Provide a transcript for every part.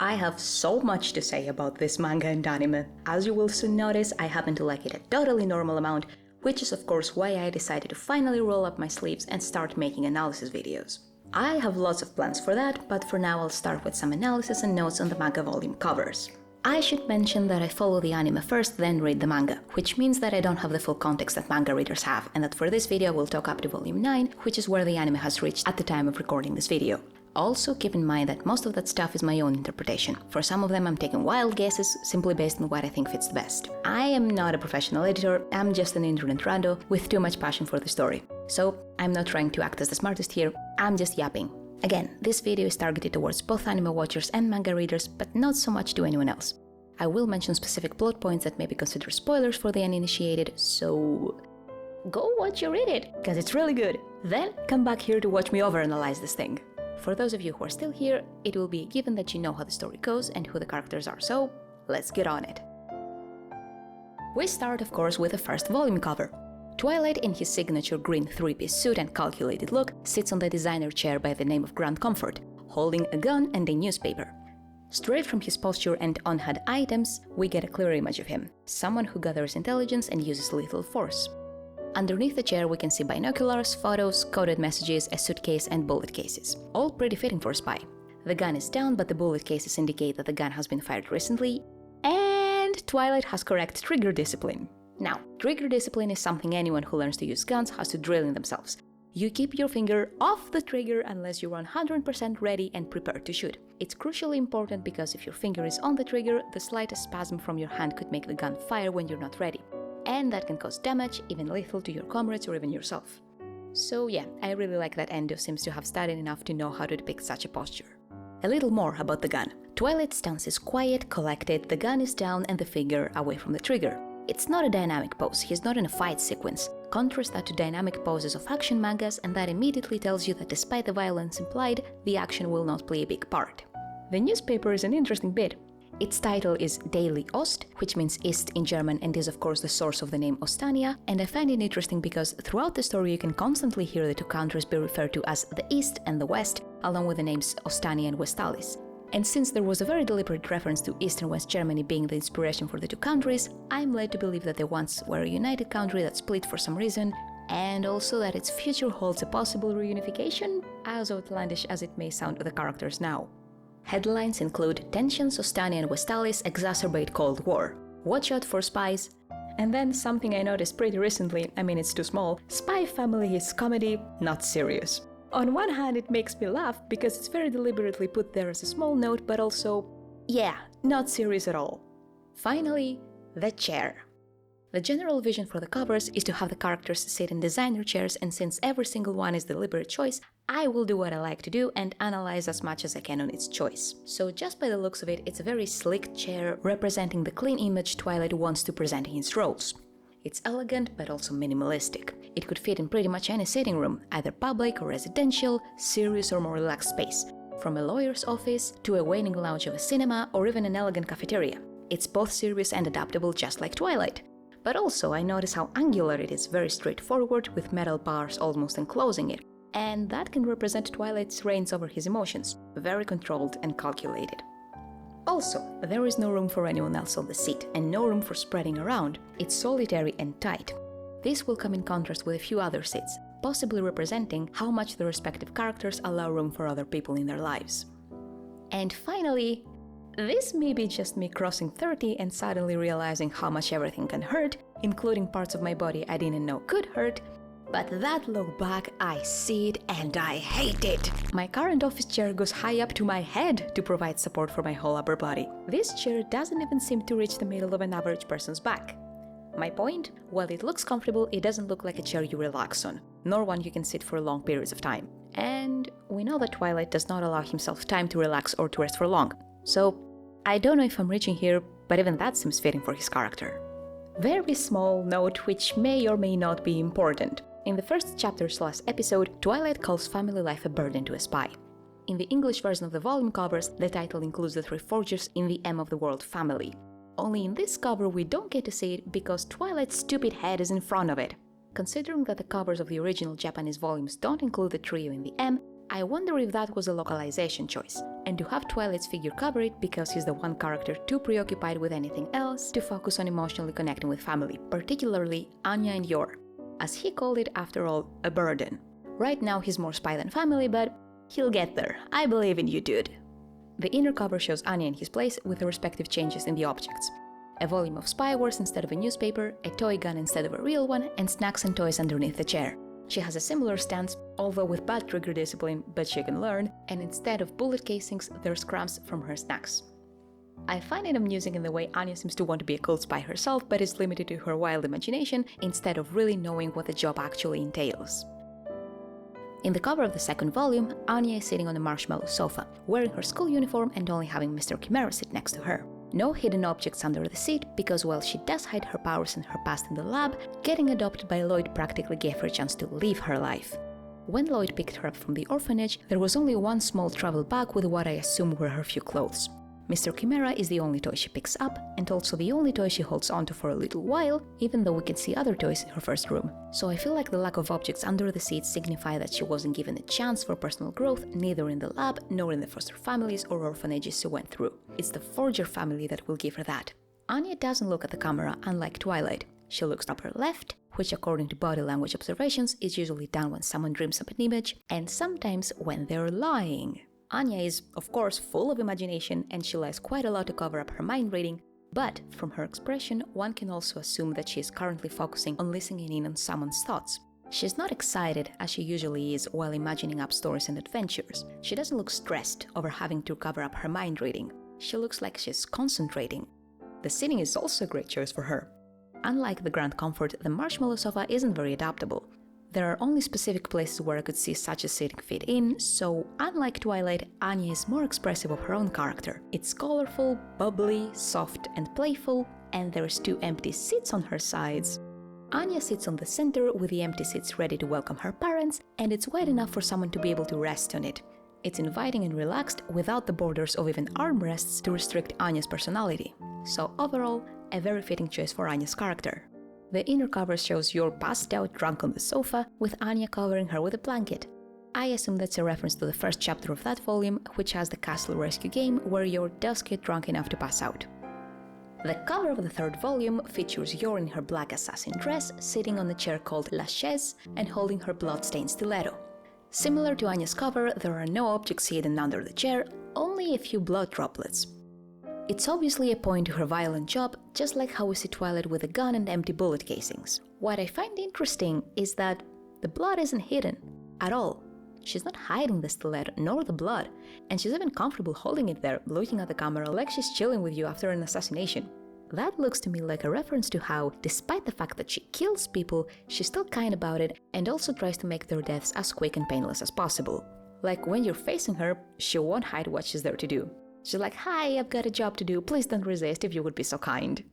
I have so much to say about this manga and anime. As you will soon notice, I happen to like it a totally normal amount, which is of course why I decided to finally roll up my sleeves and start making analysis videos. I have lots of plans for that, but for now I'll start with some analysis and notes on the manga volume covers. I should mention that I follow the anime first, then read the manga, which means that I don't have the full context that manga readers have, and that for this video we'll talk up to volume 9, which is where the anime has reached at the time of recording this video. Also keep in mind that most of that stuff is my own interpretation. For some of them I'm taking wild guesses, simply based on what I think fits the best. I am not a professional editor, I'm just an internet rando with too much passion for the story. So I'm not trying to act as the smartest here, I'm just yapping. Again, this video is targeted towards both anime watchers and manga readers, but not so much to anyone else. I will mention specific plot points that may be considered spoilers for the uninitiated, so go watch or read it, because it's really good. Then come back here to watch me overanalyze this thing. For those of you who are still here, it will be a given that you know how the story goes and who the characters are, so let's get on it. We start, of course, with the first volume cover. Twilight, in his signature green three-piece suit and calculated look, sits on the designer chair by the name of Grand Comfort, holding a gun and a newspaper. Straight from his posture and on-hand items, we get a clear image of him, someone who gathers intelligence and uses lethal force. Underneath the chair we can see binoculars, photos, coded messages, a suitcase and bullet cases, all pretty fitting for a spy. The gun is down, but the bullet cases indicate that the gun has been fired recently, and Twilight has correct trigger discipline. Now, trigger discipline is something anyone who learns to use guns has to drill in themselves. You keep your finger off the trigger unless you're 100% ready and prepared to shoot. It's crucially important because if your finger is on the trigger, the slightest spasm from your hand could make the gun fire when you're not ready. And that can cause damage, even lethal, to your comrades or even yourself. So yeah, I really like that Endo seems to have studied enough to know how to depict such a posture. A little more about the gun. Twilight's stance is quiet, collected, the gun is down and the finger away from the trigger. It's not a dynamic pose, he's not in a fight sequence. Contrast that to dynamic poses of action mangas and that immediately tells you that despite the violence implied, the action will not play a big part. The newspaper is an interesting bit. Its title is Daily Ost, which means East in German and is of course the source of the name Ostania, and I find it interesting because throughout the story you can constantly hear the two countries be referred to as the East and the West, along with the names Ostania and Westalis. And since there was a very deliberate reference to East and West Germany being the inspiration for the two countries, I'm led to believe that they once were a united country that split for some reason, and also that its future holds a possible reunification, as outlandish as it may sound to the characters now. Headlines include Tensions, Ostania and Westalis exacerbate Cold War, Watch out for spies, and then something I noticed pretty recently, I mean it's too small, Spy Family is comedy, not serious. On one hand it makes me laugh because it's very deliberately put there as a small note, but also, yeah, not serious at all. Finally, the chair. The general vision for the covers is to have the characters sit in designer chairs, and since every single one is deliberate choice, I will do what I like to do and analyze as much as I can on its choice. So just by the looks of it, it's a very slick chair representing the clean image Twilight wants to present in his roles. It's elegant but also minimalistic. It could fit in pretty much any sitting room, either public or residential, serious or more relaxed space, from a lawyer's office to a waning lounge of a cinema or even an elegant cafeteria. It's both serious and adaptable just like Twilight. But also I notice how angular it is, very straightforward with metal bars almost enclosing it. And that can represent Twilight's reigns over his emotions, very controlled and calculated. Also, there is no room for anyone else on the seat, and no room for spreading around. It's solitary and tight. This will come in contrast with a few other seats, possibly representing how much the respective characters allow room for other people in their lives. And finally, this may be just me crossing 30 and suddenly realizing how much everything can hurt, including parts of my body I didn't know could hurt, but that low back, I see it and I hate it! My current office chair goes high up to my head to provide support for my whole upper body. This chair doesn't even seem to reach the middle of an average person's back. My point? While it looks comfortable, it doesn't look like a chair you relax on, nor one you can sit for long periods of time. And we know that Twilight does not allow himself time to relax or to rest for long. So, I don't know if I'm reaching here, but even that seems fitting for his character. Very small note which may or may not be important. In the first chapter/episode, Twilight calls family life a burden to a spy. In the English version of the volume covers, the title includes the three forgers in the M of the World family. Only in this cover we don't get to see it because Twilight's stupid head is in front of it. Considering that the covers of the original Japanese volumes don't include the trio in the M, I wonder if that was a localization choice, and to have Twilight's figure cover it because he's the one character too preoccupied with anything else to focus on emotionally connecting with family, particularly Anya and Yuri. As he called it, after all, a burden. Right now he's more spy than family, but he'll get there. I believe in you, dude. The inner cover shows Anya in his place with the respective changes in the objects. A volume of spywares instead of a newspaper, a toy gun instead of a real one, and snacks and toys underneath the chair. She has a similar stance, although with bad trigger discipline, but she can learn, and instead of bullet casings, there's crumbs from her snacks. I find it amusing in the way Anya seems to want to be a cool spy herself, but is limited to her wild imagination instead of really knowing what the job actually entails. In the cover of the second volume, Anya is sitting on a marshmallow sofa, wearing her school uniform and only having Mr. Chimera sit next to her. No hidden objects under the seat, because while she does hide her powers and her past in the lab, getting adopted by Lloyd practically gave her a chance to live her life. When Lloyd picked her up from the orphanage, there was only one small travel bag with what I assume were her few clothes. Mr. Chimera is the only toy she picks up, and also the only toy she holds onto for a little while, even though we can see other toys in her first room. So I feel like the lack of objects under the seat signify that she wasn't given a chance for personal growth, neither in the lab nor in the foster families or orphanages she went through. It's the Forger family that will give her that. Anya doesn't look at the camera, unlike Twilight. She looks upper left, which according to body language observations is usually done when someone dreams up an image, and sometimes when they're lying. Anya is, of course, full of imagination and she lies quite a lot to cover up her mind reading, but from her expression, one can also assume that she is currently focusing on listening in on someone's thoughts. She's not excited, as she usually is while imagining up stories and adventures. She doesn't look stressed over having to cover up her mind reading. She looks like she's concentrating. The sitting is also a great choice for her. Unlike the Grand Comfort, the marshmallow sofa isn't very adaptable. There are only specific places where I could see such a sitting fit in, so unlike Twilight, Anya is more expressive of her own character. It's colorful, bubbly, soft and playful, and there's 2 empty seats on her sides. Anya sits on the center with the empty seats ready to welcome her parents, and it's wide enough for someone to be able to rest on it. It's inviting and relaxed without the borders of even armrests to restrict Anya's personality. So overall, a very fitting choice for Anya's character. The inner cover shows Yuri passed out drunk on the sofa, with Anya covering her with a blanket. I assume that's a reference to the first chapter of that volume, which has the castle rescue game where Yuri does get drunk enough to pass out. The cover of the third volume features Yuri in her black assassin dress, sitting on a chair called La Chaise and holding her blood-stained stiletto. Similar to Anya's cover, there are no objects hidden under the chair, only a few blood droplets. It's obviously a point to her violent job, just like how we see Twilight with a gun and empty bullet casings. What I find interesting is that the blood isn't hidden at all. She's not hiding the stiletto nor the blood, and she's even comfortable holding it there, looking at the camera like she's chilling with you after an assassination. That looks to me like a reference to how, despite the fact that she kills people, she's still kind about it and also tries to make their deaths as quick and painless as possible. Like when you're facing her, she won't hide what she's there to do. She's like, "Hi, I've got a job to do, please don't resist if you would be so kind."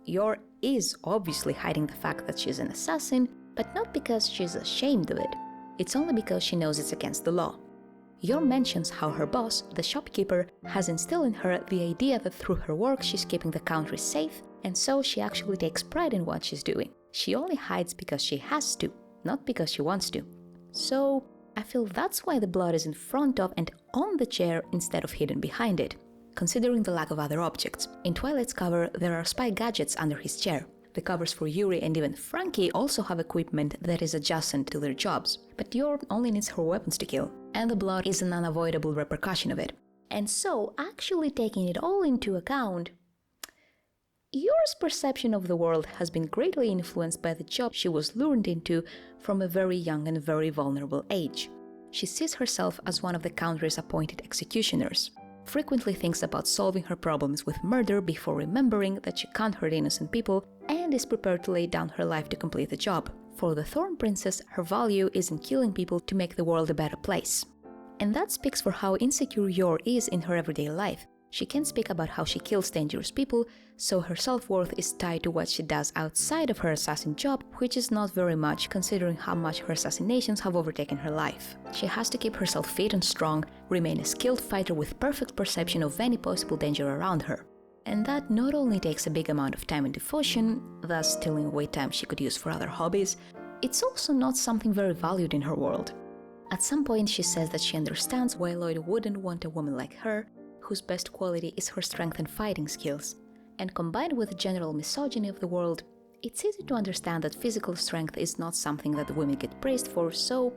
Yuri is obviously hiding the fact that she's an assassin, but not because she's ashamed of it. It's only because she knows it's against the law. Yuri mentions how her boss, the shopkeeper, has instilled in her the idea that through her work she's keeping the country safe, and so she actually takes pride in what she's doing. She only hides because she has to, not because she wants to. So I feel that's why the blood is in front of and on the chair instead of hidden behind it, considering the lack of other objects. In Twilight's cover, there are spy gadgets under his chair. The covers for Yuri and even Franky also have equipment that is adjacent to their jobs, but Yuri only needs her weapons to kill, and the blood is an unavoidable repercussion of it. And so, actually taking it all into account, Yuri's perception of the world has been greatly influenced by the job she was lured into from a very young and very vulnerable age. She sees herself as one of the country's appointed executioners, frequently thinks about solving her problems with murder before remembering that she can't hurt innocent people, and is prepared to lay down her life to complete the job. For the Thorn Princess, her value is in killing people to make the world a better place. And that speaks for how insecure Yuri is in her everyday life. She can speak about how she kills dangerous people, so her self-worth is tied to what she does outside of her assassin job, which is not very much considering how much her assassinations have overtaken her life. She has to keep herself fit and strong, remain a skilled fighter with perfect perception of any possible danger around her. And that not only takes a big amount of time and devotion, thus stealing away time she could use for other hobbies, it's also not something very valued in her world. At some point she says that she understands why Lloyd wouldn't want a woman like her, whose best quality is her strength and fighting skills. And combined with the general misogyny of the world, it's easy to understand that physical strength is not something that women get praised for, so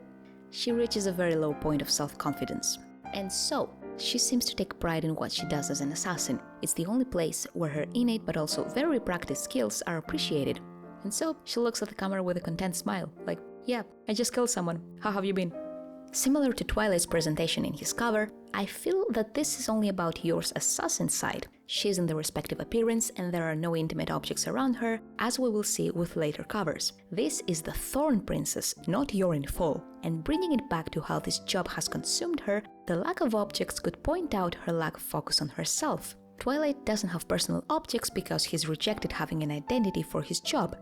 she reaches a very low point of self-confidence. And so, she seems to take pride in what she does as an assassin. It's the only place where her innate but also very practiced skills are appreciated. And so, she looks at the camera with a content smile, like, yeah, I just killed someone, how have you been? Similar to Twilight's presentation in his cover, I feel that this is only about Yor's assassin side. She's in the respective appearance and there are no intimate objects around her, as we will see with later covers. This is the Thorn Princess, not Yor in Fall, and bringing it back to how this job has consumed her, the lack of objects could point out her lack of focus on herself. Twilight doesn't have personal objects because he's rejected having an identity for his job.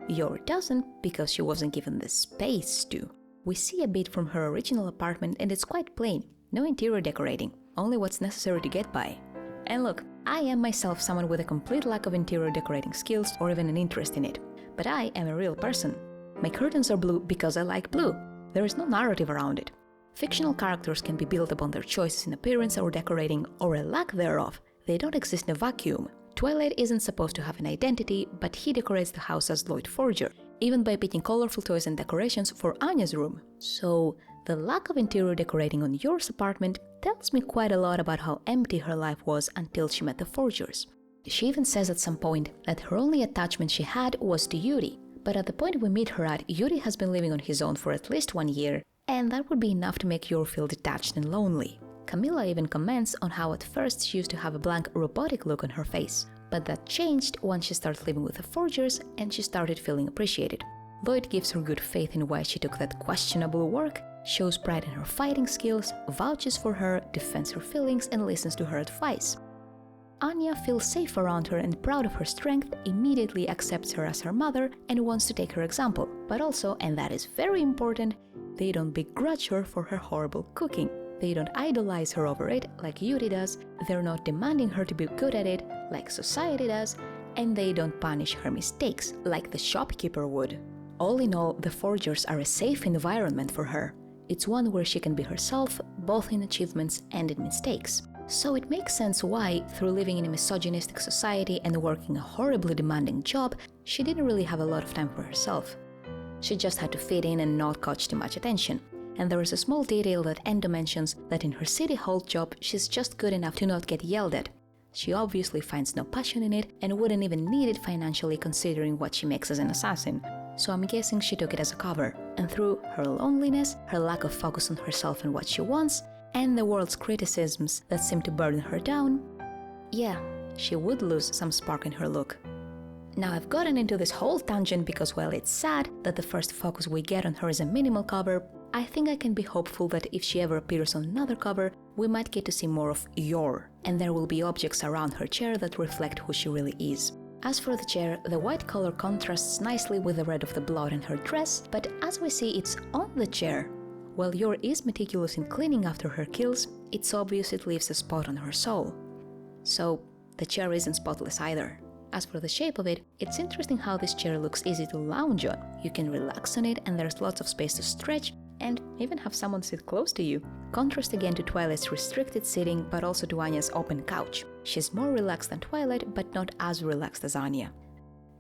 Yor doesn't because she wasn't given the space to. We see a bit from her original apartment and it's quite plain. No interior decorating, only what's necessary to get by. And look, I am myself someone with a complete lack of interior decorating skills or even an interest in it. But I am a real person. My curtains are blue because I like blue. There is no narrative around it. Fictional characters can be built upon their choices in appearance or decorating, or a lack thereof. They don't exist in a vacuum. Twilight isn't supposed to have an identity, but he decorates the house as Lloyd Forger, even by picking colorful toys and decorations for Anya's room. So, the lack of interior decorating on Yor's apartment tells me quite a lot about how empty her life was until she met the Forgers. She even says at some point that her only attachment she had was to Yuri, but at the point we meet her at, Yuri has been living on his own for at least 1 year, and that would be enough to make Yor feel detached and lonely. Camilla even comments on how at first she used to have a blank, robotic look on her face, but that changed once she started living with the Forgers and she started feeling appreciated. Lloyd gives her good faith in why she took that questionable work, shows pride in her fighting skills, vouches for her, defends her feelings and listens to her advice. Anya feels safe around her and proud of her strength, immediately accepts her as her mother and wants to take her example. But also, and that is very important, they don't begrudge her for her horrible cooking. They don't idolize her over it, like Yuri does, they're not demanding her to be good at it, like society does, and they don't punish her mistakes, like the shopkeeper would. All in all, the Forgers are a safe environment for her. It's one where she can be herself, both in achievements and in mistakes. So it makes sense why, through living in a misogynistic society and working a horribly demanding job, she didn't really have a lot of time for herself. She just had to fit in and not catch too much attention. And there is a small detail that Endo mentions that in her city hall job, she's just good enough to not get yelled at. She obviously finds no passion in it and wouldn't even need it financially considering what she makes as an assassin. So I'm guessing she took it as a cover. And through her loneliness, her lack of focus on herself and what she wants, and the world's criticisms that seem to burden her down, yeah, she would lose some spark in her look. Now I've gotten into this whole tangent because while it's sad that the first focus we get on her is a minimal cover, I think I can be hopeful that if she ever appears on another cover, we might get to see more of Yor, and there will be objects around her chair that reflect who she really is. As for the chair, the white color contrasts nicely with the red of the blood in her dress, but as we see it's on the chair. While Yor is meticulous in cleaning after her kills, it's obvious it leaves a spot on her soul. So, the chair isn't spotless either. As for the shape of it, it's interesting how this chair looks easy to lounge on. You can relax on it and there's lots of space to stretch and even have someone sit close to you. Contrast again to Twilight's restricted sitting, but also to Anya's open couch. She's more relaxed than Twilight, but not as relaxed as Anya.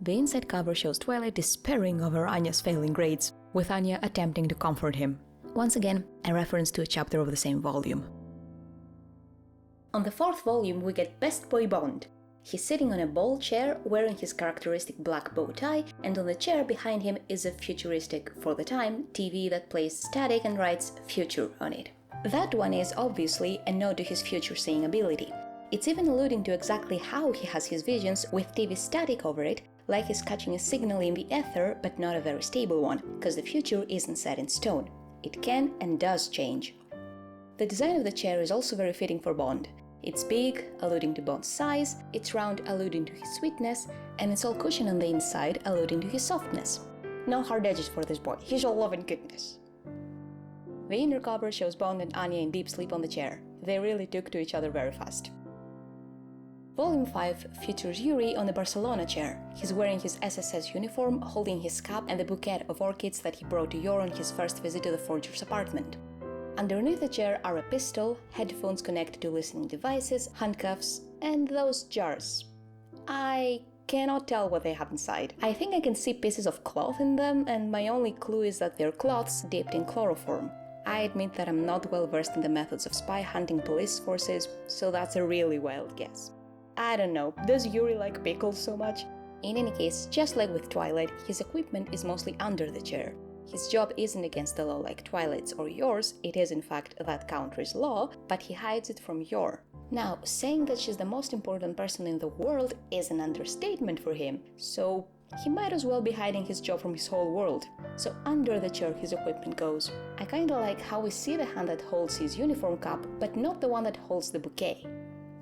The inside cover shows Twilight despairing over Anya's failing grades, with Anya attempting to comfort him. Once again, a reference to a chapter of the same volume. On the 4th volume, we get Best Boy Bond. He's sitting on a ball chair, wearing his characteristic black bow tie, and on the chair behind him is a futuristic, for the time, TV that plays static and writes "future" on it. That one is obviously a nod to his future-seeing ability. It's even alluding to exactly how he has his visions with TV static over it, like he's catching a signal in the ether, but not a very stable one, because the future isn't set in stone. It can and does change. The design of the chair is also very fitting for Bond. It's big, alluding to Bond's size, it's round, alluding to his sweetness, and it's all cushion on the inside, alluding to his softness. No hard edges for this boy, he's all love and goodness. The inner cover shows Bond and Anya in deep sleep on the chair. They really took to each other very fast. Volume 5 features Yuri on a Barcelona chair. He's wearing his SSS uniform, holding his cap and the bouquet of orchids that he brought to Yor on his first visit to the Forger's apartment. Underneath the chair are a pistol, headphones connected to listening devices, handcuffs, and those jars. I cannot tell what they have inside. I think I can see pieces of cloth in them, and my only clue is that they're cloths dipped in chloroform. I admit that I'm not well versed in the methods of spy hunting police forces, so that's a really wild guess. I don't know, does Yuri like pickles so much? In any case, just like with Twilight, his equipment is mostly under the chair. His job isn't against the law like Twilight's or yours, it is in fact that country's law, but he hides it from your. Now, saying that she's the most important person in the world is an understatement for him, so he might as well be hiding his job from his whole world. So under the chair his equipment goes. I kinda like how we see the hand that holds his uniform cup, but not the one that holds the bouquet.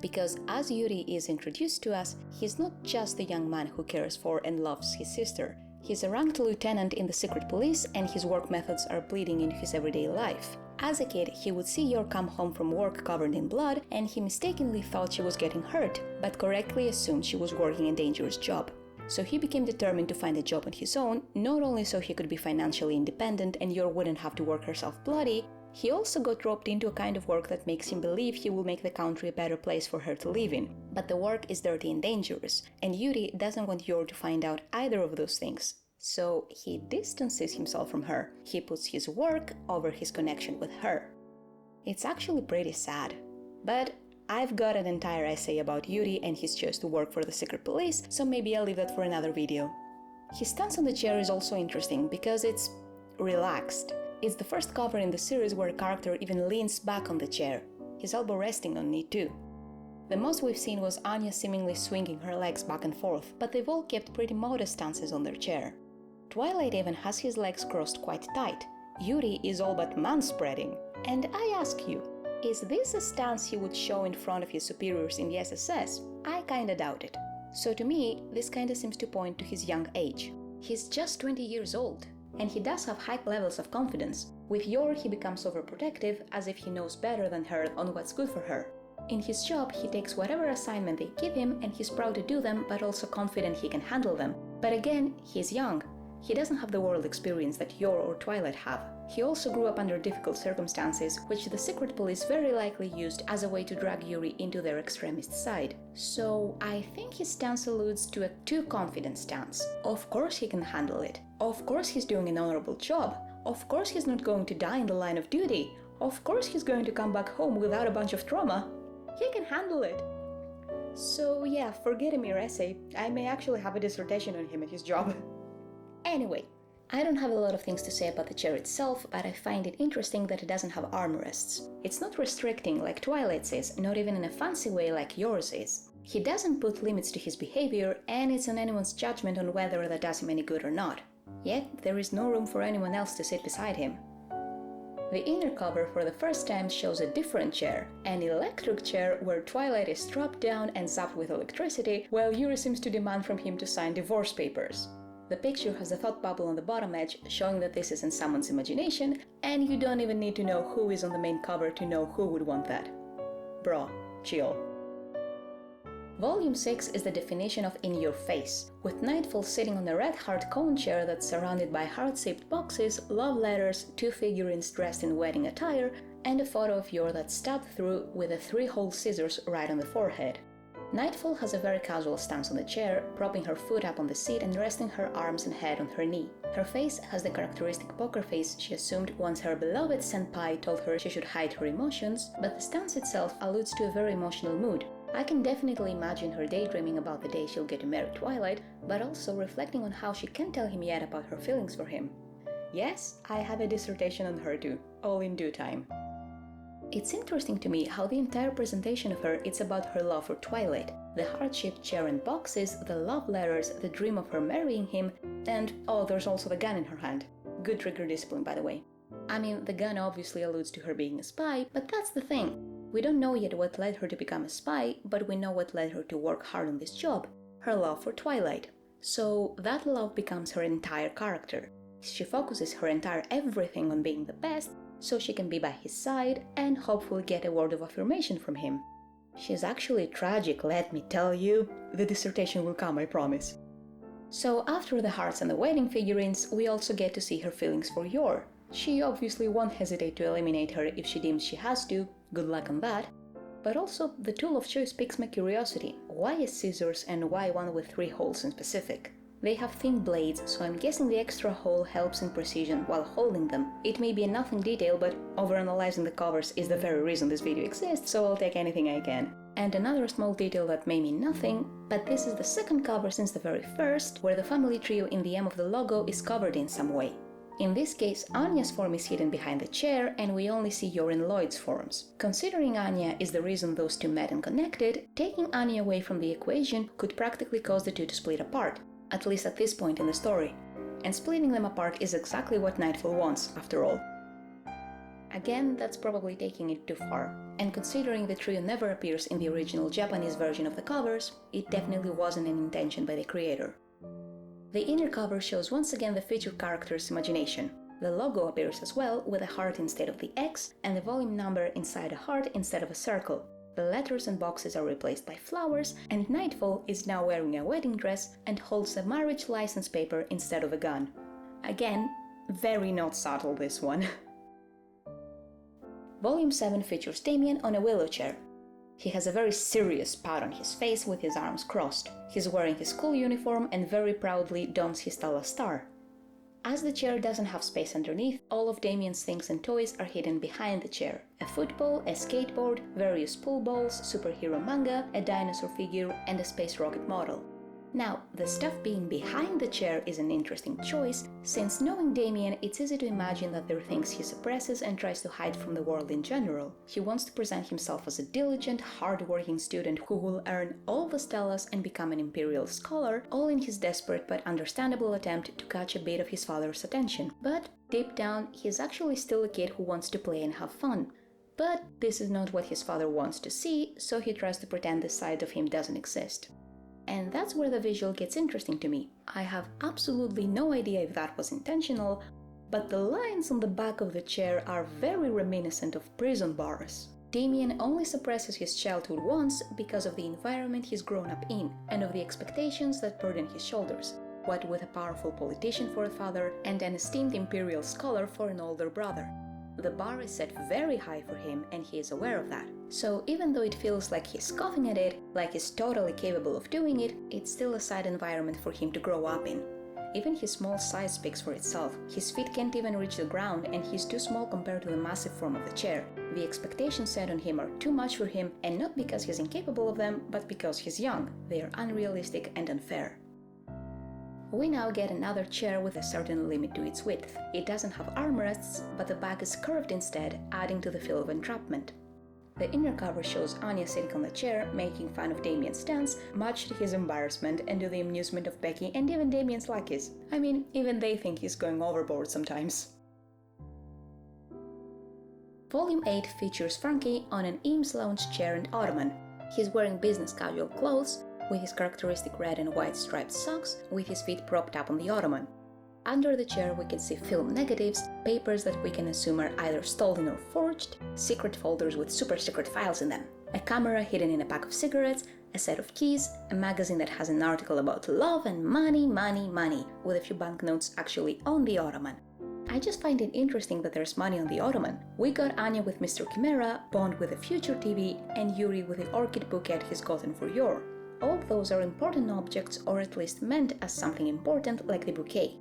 Because as Yuri is introduced to us, he's not just a young man who cares for and loves his sister. He's a ranked lieutenant in the secret police, and his work methods are bleeding into his everyday life. As a kid, he would see Yor come home from work covered in blood, and he mistakenly thought she was getting hurt, but correctly assumed she was working a dangerous job. So he became determined to find a job on his own, not only so he could be financially independent and Yor wouldn't have to work herself bloody, he also got roped into a kind of work that makes him believe he will make the country a better place for her to live in. But the work is dirty and dangerous, and Yuri doesn't want Yor to find out either of those things. So he distances himself from her. He puts his work over his connection with her. It's actually pretty sad. But I've got an entire essay about Yuri and his choice to work for the secret police, so maybe I'll leave that for another video. His stance on the chair is also interesting because it's relaxed. It's the first cover in the series where a character even leans back on the chair, his elbow resting on it too. The most we've seen was Anya seemingly swinging her legs back and forth, but they've all kept pretty modest stances on their chair. Twilight even has his legs crossed quite tight. Yuri is all but man-spreading. And I ask you, is this a stance he would show in front of his superiors in the SSS? I kinda doubt it. So to me, this kinda seems to point to his young age. He's just 20 years old. And he does have high levels of confidence. With Yor, he becomes overprotective, as if he knows better than her on what's good for her. In his job, he takes whatever assignment they give him, and he's proud to do them, but also confident he can handle them. But again, he's young. He doesn't have the world experience that Yor or Twilight have. He also grew up under difficult circumstances, which the secret police very likely used as a way to drag Yuri into their extremist side. So I think his stance alludes to a too confident stance. Of course he can handle it. Of course he's doing an honorable job. Of course he's not going to die in the line of duty. Of course he's going to come back home without a bunch of trauma. He can handle it. So yeah, forget him your essay. I may actually have a dissertation on him and his job. Anyway, I don't have a lot of things to say about the chair itself, but I find it interesting that it doesn't have armrests. It's not restricting like Twilight's is, not even in a fancy way like yours is. He doesn't put limits to his behavior, and it's on anyone's judgment on whether that does him any good or not. Yet, there is no room for anyone else to sit beside him. The inner cover for the first time shows a different chair, an electric chair where Twilight is strapped down and zapped with electricity, while Yuri seems to demand from him to sign divorce papers. The picture has a thought bubble on the bottom edge, showing that this is in someone's imagination, and you don't even need to know who is on the main cover to know who would want that. Bro, chill. Volume 6 is the definition of in your face, with Nightfall sitting on a red heart cone chair that's surrounded by heart-shaped boxes, love letters, two figurines dressed in wedding attire, and a photo of Yor that's stabbed through with a 3-hole scissors right on the forehead. Nightfall has a very casual stance on the chair, propping her foot up on the seat and resting her arms and head on her knee. Her face has the characteristic poker face she assumed once her beloved senpai told her she should hide her emotions, but the stance itself alludes to a very emotional mood. I can definitely imagine her daydreaming about the day she'll get to marry Twilight, but also reflecting on how she can't tell him yet about her feelings for him. Yes, I have a dissertation on her too, all in due time. It's interesting to me how the entire presentation of her is about her love for Twilight. The heart-shaped chair and boxes, the love letters, the dream of her marrying him, and oh, there's also the gun in her hand. Good trigger discipline, by the way. I mean, the gun obviously alludes to her being a spy, but that's the thing. We don't know yet what led her to become a spy, but we know what led her to work hard on this job. Her love for Twilight. So that love becomes her entire character. She focuses her entire everything on being the best, so she can be by his side and hopefully get a word of affirmation from him. She's actually tragic, let me tell you. The dissertation will come, I promise. So after the hearts and the wedding figurines, we also get to see her feelings for Yor. She obviously won't hesitate to eliminate her if she deems she has to, good luck on that. But also, the tool of choice piques my curiosity. Why is scissors and why one with 3 holes in specific? They have thin blades, so I'm guessing the extra hole helps in precision while holding them. It may be a nothing detail, but overanalyzing the covers is the very reason this video exists, so I'll take anything I can. And another small detail that may mean nothing, but this is the second cover since the very first, where the family trio in the M of the logo is covered in some way. In this case, Anya's form is hidden behind the chair, and we only see Yuri and Lloyd's forms. Considering Anya is the reason those two met and connected, taking Anya away from the equation could practically cause the two to split apart, at least at this point in the story. And splitting them apart is exactly what Nightfall wants, after all. Again, that's probably taking it too far, and considering the trio never appears in the original Japanese version of the covers, it definitely wasn't an intention by the creator. The inner cover shows once again the featured character's imagination. The logo appears as well, with a heart instead of the X, and the volume number inside a heart instead of a circle. The letters and boxes are replaced by flowers, and Nightfall is now wearing a wedding dress and holds a marriage license paper instead of a gun. Again, very not subtle this one. Volume 7 features Damian on a willow chair. He has a very serious pout on his face with his arms crossed. He's wearing his school uniform and very proudly dons his Stella star. As the chair doesn't have space underneath, all of Damian's things and toys are hidden behind the chair. A football, a skateboard, various pool balls, superhero manga, a dinosaur figure, and a space rocket model. Now, the stuff being behind the chair is an interesting choice, since knowing Damian, it's easy to imagine that there are things he suppresses and tries to hide from the world in general. He wants to present himself as a diligent, hard-working student who will earn all the Stellas and become an imperial scholar, all in his desperate but understandable attempt to catch a bit of his father's attention. But deep down, he's actually still a kid who wants to play and have fun. But this is not what his father wants to see, so he tries to pretend this side of him doesn't exist. And that's where the visual gets interesting to me. I have absolutely no idea if that was intentional, but the lines on the back of the chair are very reminiscent of prison bars. Damian only suppresses his childhood once because of the environment he's grown up in and of the expectations that burden his shoulders, what with a powerful politician for a father and an esteemed imperial scholar for an older brother. The bar is set very high for him, and he is aware of that. So even though it feels like he's scoffing at it, like he's totally capable of doing it, it's still a sad environment for him to grow up in. Even his small size speaks for itself. His feet can't even reach the ground, and he's too small compared to the massive form of the chair. The expectations set on him are too much for him, and not because he's incapable of them, but because he's young. They are unrealistic and unfair. We now get another chair with a certain limit to its width. It doesn't have armrests, but the back is curved instead, adding to the feel of entrapment. The inner cover shows Anya sitting on the chair, making fun of Damian's stance, much to his embarrassment and to the amusement of Becky and even Damian's lackeys. I mean, even they think he's going overboard sometimes. Volume 8 features Franky on an Eames lounge chair and ottoman. He's wearing business casual clothes, with his characteristic red and white striped socks, with his feet propped up on the ottoman. Under the chair we can see film negatives, papers that we can assume are either stolen or forged, secret folders with super secret files in them, a camera hidden in a pack of cigarettes, a set of keys, a magazine that has an article about love and money, with a few banknotes actually on the ottoman. I just find it interesting that there's money on the ottoman. We got Anya with Mr. Chimera, Bond with a future TV, and Yuri with the orchid bouquet he's gotten for Yor. All of those are important objects, or at least meant as something important, like the bouquet.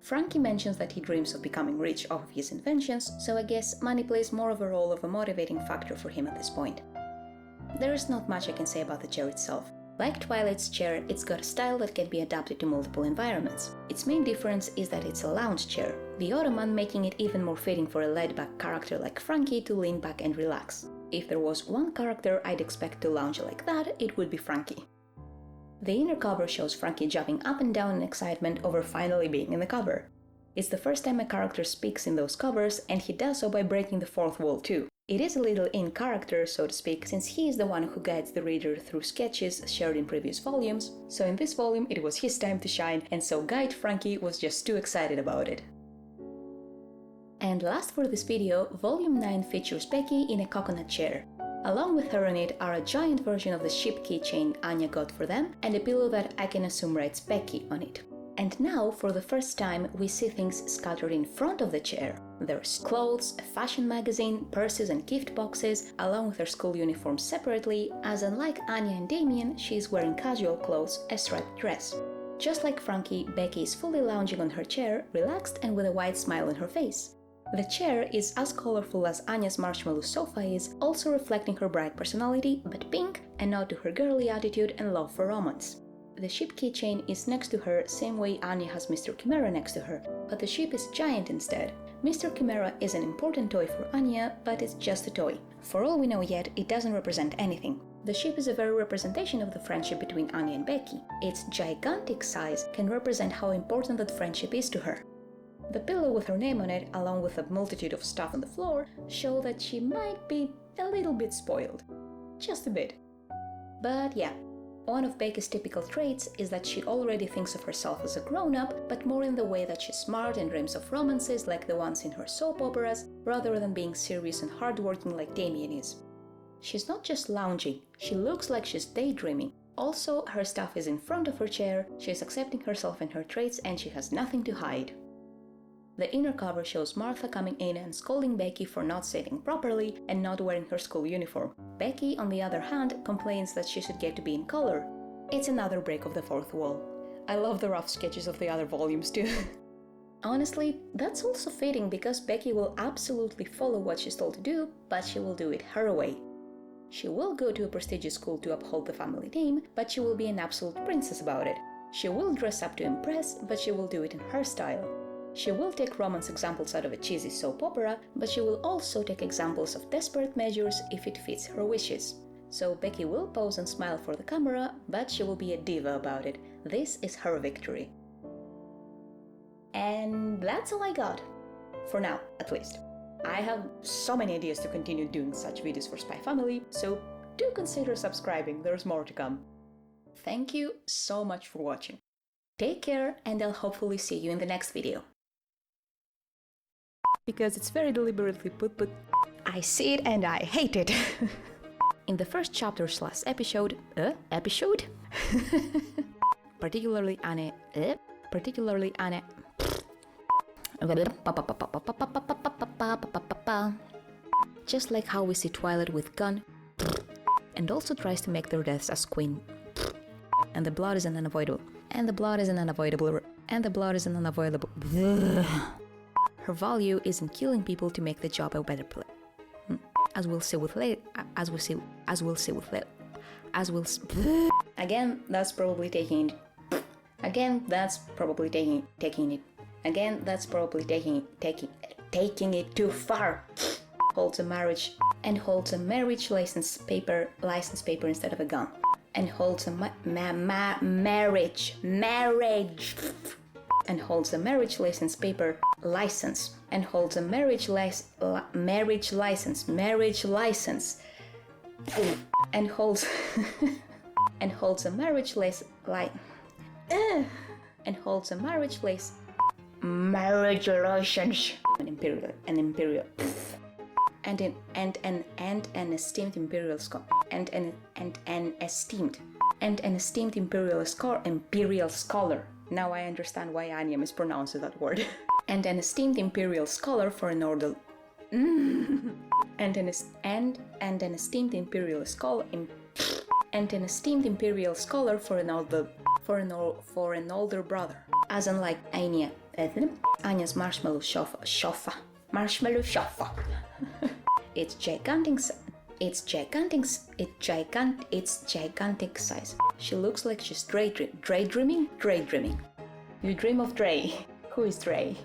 Franky mentions that he dreams of becoming rich off of his inventions, so I guess money plays more of a role of a motivating factor for him at this point. There is not much I can say about the chair itself. Like Twilight's chair, it's got a style that can be adapted to multiple environments. Its main difference is that it's a lounge chair, the ottoman making it even more fitting for a laid-back character like Franky to lean back and relax. If there was one character I'd expect to lounge like that, it would be Franky. The inner cover shows Franky jumping up and down in excitement over finally being in the cover. It's the first time a character speaks in those covers, and he does so by breaking the fourth wall too. It is a little in character, so to speak, since he is the one who guides the reader through sketches shared in previous volumes, so in this volume it was his time to shine, and so Guide Franky was just too excited about it. And last for this video, Volume 9 features Becky in a coconut chair. Along with her on it are a giant version of the ship keychain Anya got for them, and a pillow that I can assume writes Becky on it. And now, for the first time, we see things scattered in front of the chair. There's clothes, a fashion magazine, purses and gift boxes, along with her school uniform separately, as unlike Anya and Damian, she is wearing casual clothes, a striped dress. Just like Franky, Becky is fully lounging on her chair, relaxed and with a wide smile on her face. The chair is as colorful as Anya's marshmallow sofa is, also reflecting her bright personality, but pink, a nod to her girly attitude and love for romance. The ship keychain is next to her, same way Anya has Mr. Chimera next to her, but the ship is giant instead. Mr. Chimera is an important toy for Anya, but it's just a toy. For all we know yet, it doesn't represent anything. The ship is a very representation of the friendship between Anya and Becky. Its gigantic size can represent how important that friendship is to her. The pillow with her name on it, along with a multitude of stuff on the floor, show that she might be a little bit spoiled. Just a bit. But yeah. One of Becky's typical traits is that she already thinks of herself as a grown-up, but more in the way that she's smart and dreams of romances like the ones in her soap operas, rather than being serious and hardworking like Damian is. She's not just lounging, she looks like she's daydreaming. Also, her stuff is in front of her chair, she's accepting herself and her traits, and she has nothing to hide. The inner cover shows Martha coming in and scolding Becky for not sitting properly and not wearing her school uniform. Becky, on the other hand, complains that she should get to be in color. It's another break of the fourth wall. I love the rough sketches of the other volumes too. Honestly, that's also fitting because Becky will absolutely follow what she's told to do, but she will do it her way. She will go to a prestigious school to uphold the family name, but she will be an absolute princess about it. She will dress up to impress, but she will do it in her style. She will take romance examples out of a cheesy soap opera, but she will also take examples of desperate measures if it fits her wishes. So Becky will pose and smile for the camera, but she will be a diva about it. This is her victory. And that's all I got. For now, at least. I have so many ideas to continue doing such videos for Spy Family, so do consider subscribing, there's more to come. Thank you so much for watching. Take care, and I'll hopefully see you in the next video. Because it's very deliberately put, but I see it and I hate it. In the first chapter's last episode, particularly Anya, just like how we see Twilight with gun, and also tries to make their deaths as queen, and the blood is an unavoidable, Her value is in killing people to make the job a better place. As we'll see with later. Again, that's probably taking it. Again, that's probably taking it too far. Holds a marriage license paper instead of a gun. And holds a marriage. And holds a marriage license paper license. And holds a marriage license. And holds and holds a marriage license. And holds a marriage license. Marriage license. An esteemed imperial scholar. And an esteemed imperial scholar. Now I understand why Anya mispronounced that word. And an esteemed imperial scholar for an order. And an esteemed imperial scholar. And an esteemed imperial scholar for an older brother. As unlike Anya, Anya's marshmallow sofa. It's gigantic size. She looks like she's daydreaming. You dream of Dre. Who is Dre?